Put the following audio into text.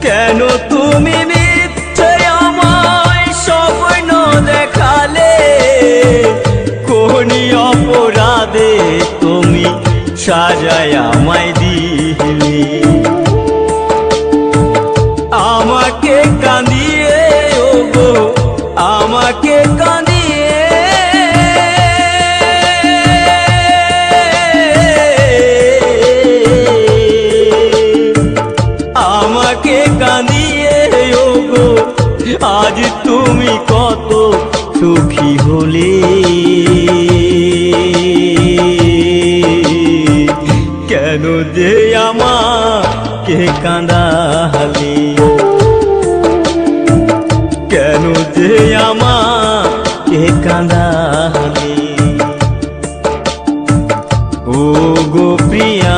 কেন তুমি মিথ্যে আমায় স্বপ্ন দেখালে? কোন অপরাধে তুমি সাজায় আমায় দিলে? আমাকে কাঁদিয়ে ওগো, আমাকে কাঁদিয়ে আমাকে কাঁদিয়ে ওগো, আজ তুমি কত সুখী হলে? কেন যে আমাকে কাঁদালে? কেন যে আমাকে কাঁদালে? ও গো প্রিয়া,